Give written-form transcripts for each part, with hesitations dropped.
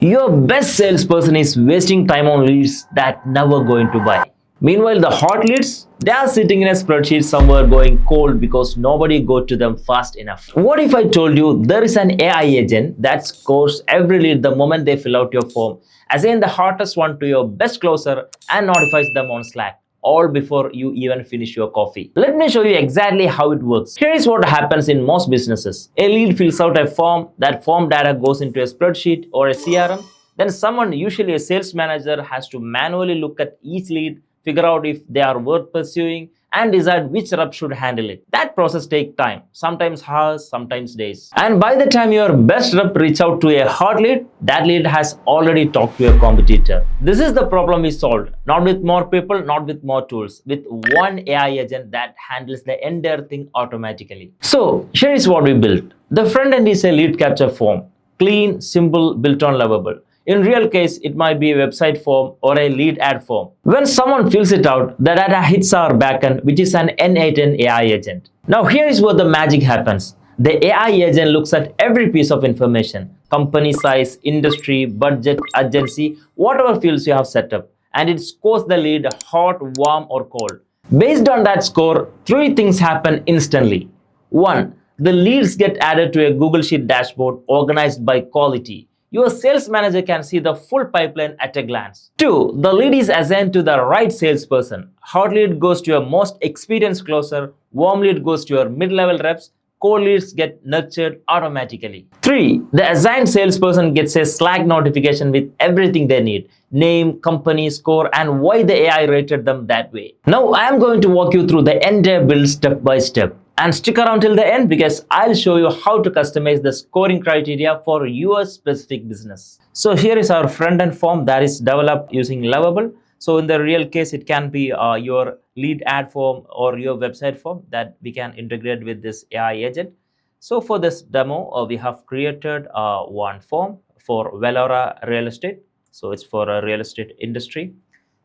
Your best salesperson is wasting time on leads that never going to buy. Meanwhile, the hot leads, they are sitting in a spreadsheet somewhere going cold because nobody got to them fast enough. What if I told you there is an AI agent that scores every lead the moment they fill out your form, assign the hottest one to your best closer and notifies them on Slack, all before you even finish your coffee? Let me show you exactly how it works. Here is what happens in most businesses. A lead fills out a form, that form data goes into a spreadsheet or a CRM. Then someone, usually a sales manager, has to manually look at each lead, figure out if they are worth pursuing, and decide which rep should handle it. That process takes time, sometimes hours, sometimes days. And by the time your best rep reach out to a hot lead, that lead has already talked to a competitor. This is the problem we solved. Not with more people, not with more tools, with one AI agent that handles the entire thing automatically. So here is what we built. The front end is a lead capture form. Clean, simple, built on lovable. In real case, it might be a website form or a lead ad form. When someone fills it out, the data hits our backend, which is an n8n AI agent. Now here is where the magic happens. The AI agent looks at every piece of information, company size, industry, budget, urgency, whatever fields you have set up, and it scores the lead hot, warm or cold. Based on that score, three things happen instantly. 1. The leads get added to a Google Sheet dashboard organized by quality. Your sales manager can see the full pipeline at a glance. 2. The lead is assigned to the right salesperson. Hot lead goes to your most experienced closer, warm lead goes to your mid-level reps, cold leads get nurtured automatically. 3. The assigned salesperson gets a Slack notification with everything they need: name, company, score, and why the AI rated them that way. Now I am going to walk you through the entire build step by step. And stick around till the end because I'll show you how to customize the scoring criteria for your specific business. So here is our front end form that is developed using Lovable. So in the real case, it can be your lead ad form or your website form that we can integrate with this AI agent. So for this demo, we have created one form for Valora Real Estate. So it's for a real estate industry.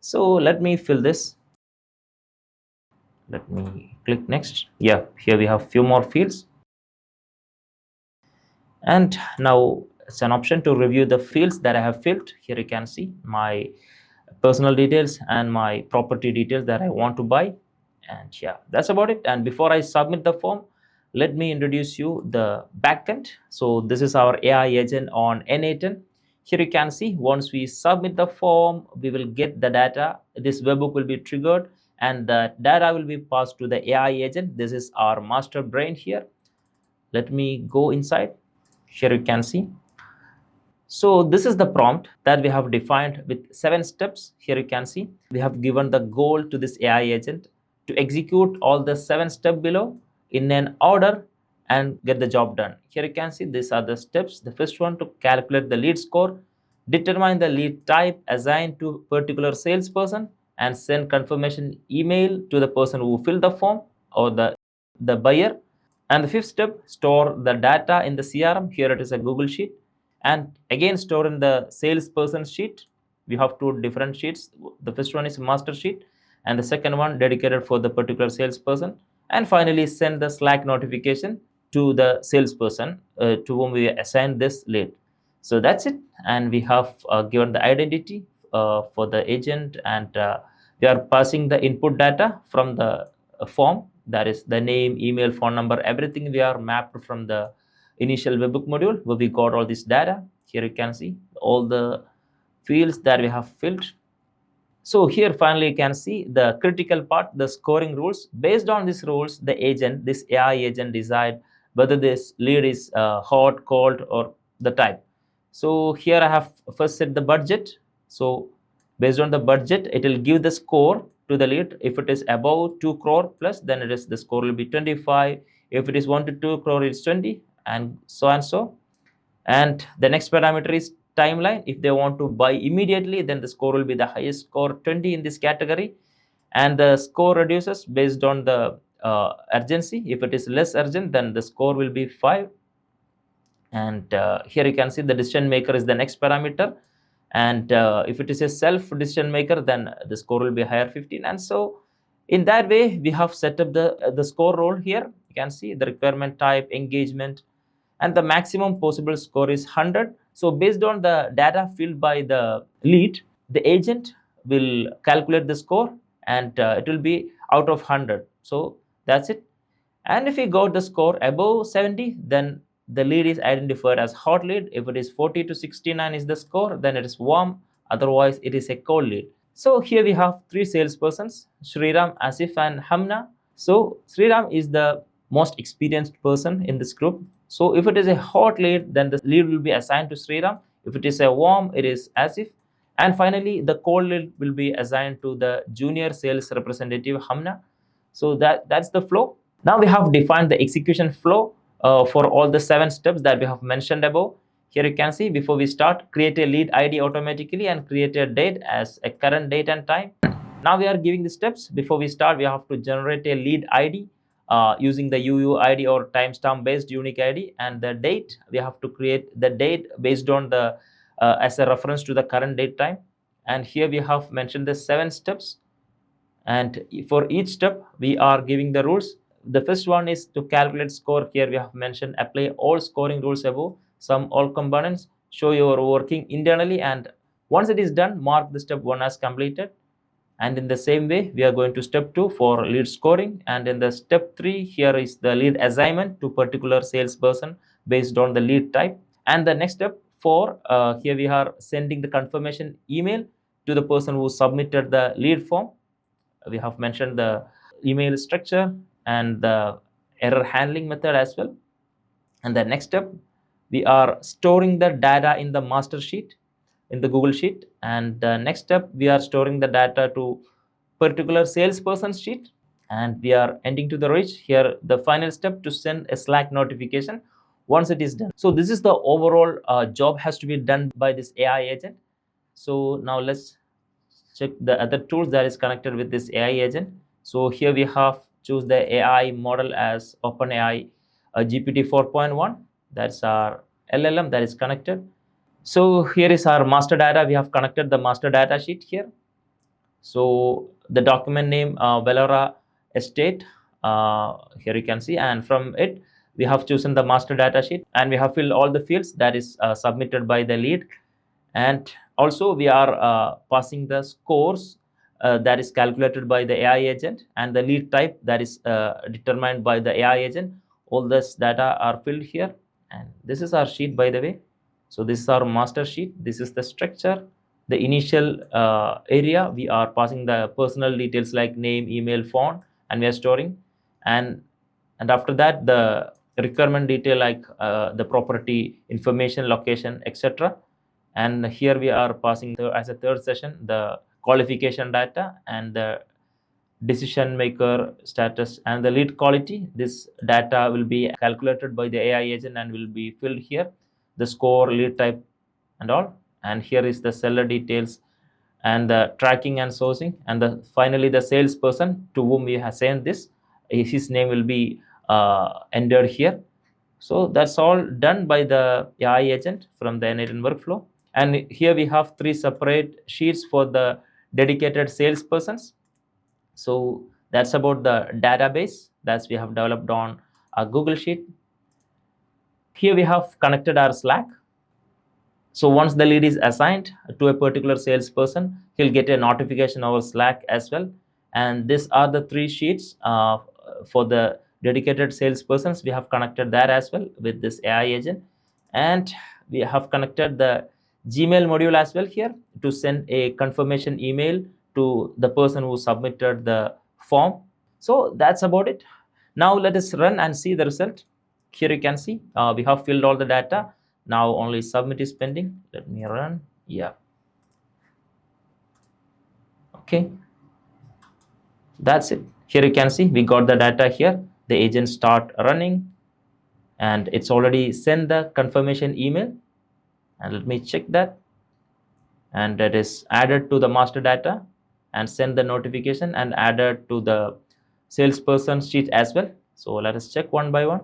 So let me fill this. Let me click next. Yeah, here we have few more fields. And now it's an option to review the fields that I have filled. Here you can see my personal details and my property details that I want to buy. And yeah, that's about it. And before I submit the form, let me introduce you the backend. So this is our AI agent on n8n. Here you can see once we submit the form, we will get the data. This webhook will be triggered and the data will be passed to the AI agent. This is our master brain here. Let me go inside. Here you can see. So this is the prompt that we have defined with 7 steps. Here you can see we have given the goal to this AI agent to execute all the 7 steps below in an order and get the job done. Here you can see these are the steps. The first one, to calculate the lead score, determine the lead type assigned to particular salesperson, and send confirmation email to the person who filled the form or the buyer. And the 5th step, store the data in the CRM. Here it is a Google Sheet, and again store in the salesperson sheet. We have 2 different sheets. The first one is master sheet and the second one dedicated for the particular salesperson. And finally send the Slack notification to the salesperson to whom we assign this lead. So that's it, and we have given the identity for the agent, and we are passing the input data from the form, that is the name, email, phone number, everything we are mapped from the initial webhook module where we got all this data. Here you can see all the fields that we have filled. So here finally you can see the critical part, the scoring rules. Based on these rules, the agent, this AI agent, decide whether this lead is hot, cold, or the type. So here I have first set the budget. So based on the budget, it will give the score to the lead. If it is above 2 crore plus, then it is the score will be 25. If it is 1 to 2 crore, it's 20, and so and so. And the next parameter is timeline. If they want to buy immediately, then the score will be the highest score, 20 in this category, and the score reduces based on the urgency. If it is less urgent, then the score will be 5. And here you can see the decision maker is the next parameter, and if it is a self decision maker, then the score will be higher, 15. And so in that way we have set up the score role. Here you can see the requirement type, engagement, and the maximum possible score is 100. So based on the data filled by the lead, the agent will calculate the score, and it will be out of 100. So that's it. And if we got the score above 70, then the lead is identified as hot lead. If it is 40 to 69 is the score, then it is warm. Otherwise, it is a cold lead. So here we have three salespersons, Sriram, Asif, and Hamna. So Sriram is the most experienced person in this group. So if it is a hot lead, then the lead will be assigned to Sriram. If it is a warm, it is Asif. And finally, the cold lead will be assigned to the junior sales representative, Hamna. So that's the flow. Now we have defined the execution flow for all the 7 steps that we have mentioned above. Here you can see, before we start, create a lead ID automatically and create a date as a current date and time. Now we are giving the steps. Before we start, we have to generate a lead ID using the UUID or timestamp based unique ID, and the date, we have to create the date based on the as a reference to the current date time. And here we have mentioned the 7 steps, and for each step we are giving the rules. The first one is to calculate score. Here we have mentioned apply all scoring rules above, sum all components, show your working internally, and once it is done, mark the step 1 as completed. And in the same way, we are going to step 2 for lead scoring, and in the step 3, here is the lead assignment to particular salesperson based on the lead type. And the next step 4, here we are sending the confirmation email to the person who submitted the lead form. We have mentioned the email structure and the error handling method as well. And the next step, we are storing the data in the master sheet in the Google Sheet. And the next step, we are storing the data to particular salesperson sheet, and we are ending to the reach. Here the final step, to send a Slack notification once it is done. So this is the overall job has to be done by this AI agent. So now let's check the other tools that is connected with this AI agent. So here we have choose the AI model as OpenAI GPT 4.1. That's our LLM that is connected. So here is our master data. We have connected the master data sheet here. So the document name Velora Estate, here you can see, and from it we have chosen the master data sheet, and we have filled all the fields that is submitted by the lead. And also we are passing the scores that is calculated by the AI agent, and the lead type that is determined by the AI agent. All this data are filled here, and this is our sheet, by the way. So this is our master sheet. This is the structure. The initial area, we are passing the personal details like name, email, phone, and we are storing. And after that, the requirement detail like the property information, location, etc. And here we are passing as a third session the qualification data and the decision maker status and the lead quality. This data will be calculated by the AI agent and will be filled here, the score, lead type, and all. And here is the seller details and the tracking and sourcing, and finally the salesperson to whom we have sent this, his name will be entered here. So that's all done by the AI agent from the n8n workflow. And here we have 3 separate sheets for the dedicated salespersons. So that's about the database that we have developed on a Google Sheet. Here we have connected our Slack. So once the lead is assigned to a particular salesperson, he'll get a notification over Slack as well. And these are the 3 sheets for the dedicated salespersons. We have connected that as well with this AI agent. And we have connected the Gmail module as well here to send a confirmation email to the person who submitted the form. So that's about it. Now let us run and see the result. Here you can see we have filled all the data. Now only submit is pending. Let me run. Yeah. Okay. That's it. Here you can see we got the data here. The agent start running, and it's already sent the confirmation email. And let me check that. And that is added to the master data and send the notification and added to the salesperson sheet as well. So let us check one by one.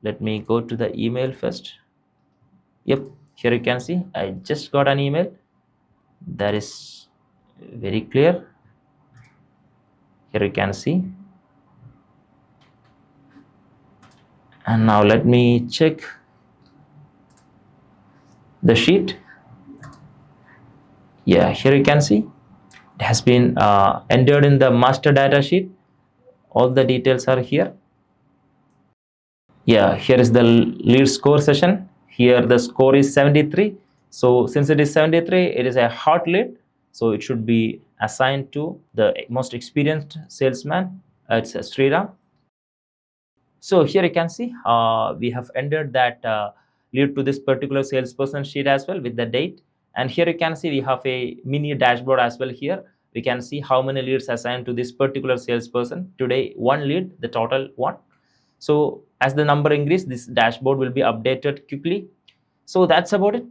Let me go to the email first. Yep, here you can see I just got an email that is very clear. Here you can see. And now let me check. the sheet. Yeah, here you can see it has been entered in the master data sheet. All the details are here. Yeah, here is the lead score session. Here the score is 73. So since it is 73, it is a hot lead, so it should be assigned to the most experienced salesman. It's Sriram. So here you can see we have entered that lead to this particular salesperson sheet as well with the date. And here you can see we have a mini dashboard as well. Here we can see how many leads assigned to this particular salesperson. Today, one lead, the total one. So as the number increase, this dashboard will be updated quickly. So that's about it.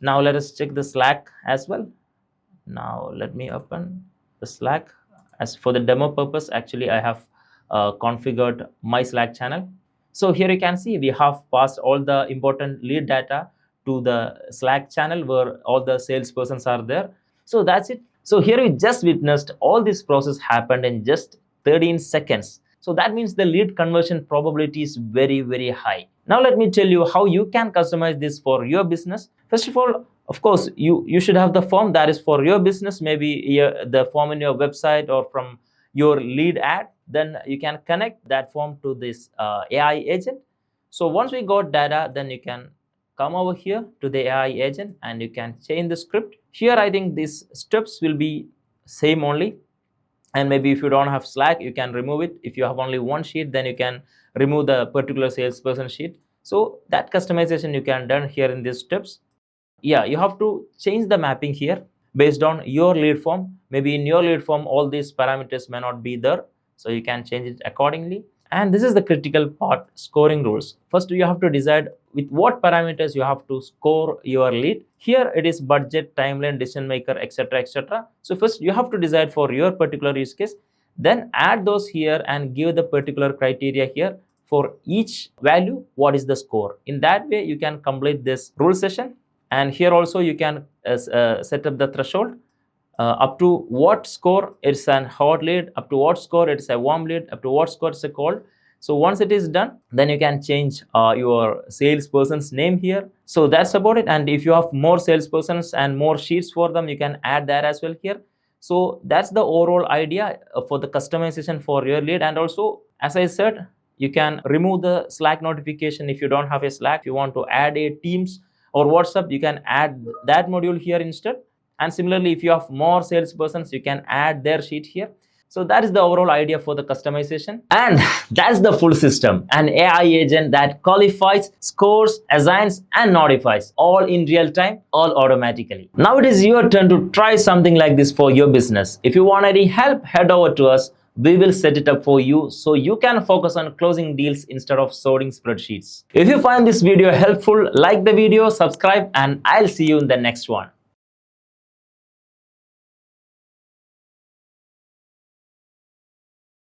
Now let us check the Slack as well. Now let me open the Slack. As for the demo purpose, actually I have configured my Slack channel. So here you can see we have passed all the important lead data to the Slack channel where all the salespersons are there. So that's it. So here we just witnessed all this process happened in just 13 seconds. So that means the lead conversion probability is very, very high. Now let me tell you how you can customize this for your business. First of all, of course, you should have the form that is for your business, maybe the form in your website or from your lead ad. Then you can connect that form to this AI agent. So once we got data, then you can come over here to the AI agent and you can change the script. Here I think these steps will be same only. And maybe if you don't have Slack, you can remove it. If you have only one sheet, then you can remove the particular salesperson sheet. So that customization you can done here in these steps. Yeah, you have to change the mapping here based on your lead form. Maybe in your lead form, all these parameters may not be there. So you can change it accordingly. And this is the critical part, scoring rules. First, you have to decide with what parameters you have to score your lead. Here it is budget, timeline, decision maker, etc., etc. So first you have to decide for your particular use case, then add those here and give the particular criteria here for each value. What is the score? In that way, you can complete this rule session. And here also you can set up the threshold. Up to what score it's an hot lead, up to what score it's a warm lead, up to what score it's a cold. So once it is done, then you can change your salesperson's name here. So that's about it. And if you have more salespersons and more sheets for them, you can add that as well here. So that's the overall idea for the customization for your lead. And also, as I said, you can remove the Slack notification if you don't have a Slack. If you want to add a Teams or WhatsApp, you can add that module here instead. And similarly, if you have more salespersons, you can add their sheet here. So that is the overall idea for the customization. And that's the full system. An AI agent that qualifies, scores, assigns, and notifies all in real time, all automatically. Now it is your turn to try something like this for your business. If you want any help, head over to us. We will set it up for you so you can focus on closing deals instead of sorting spreadsheets. If you find this video helpful, like the video, subscribe, and I'll see you in the next one.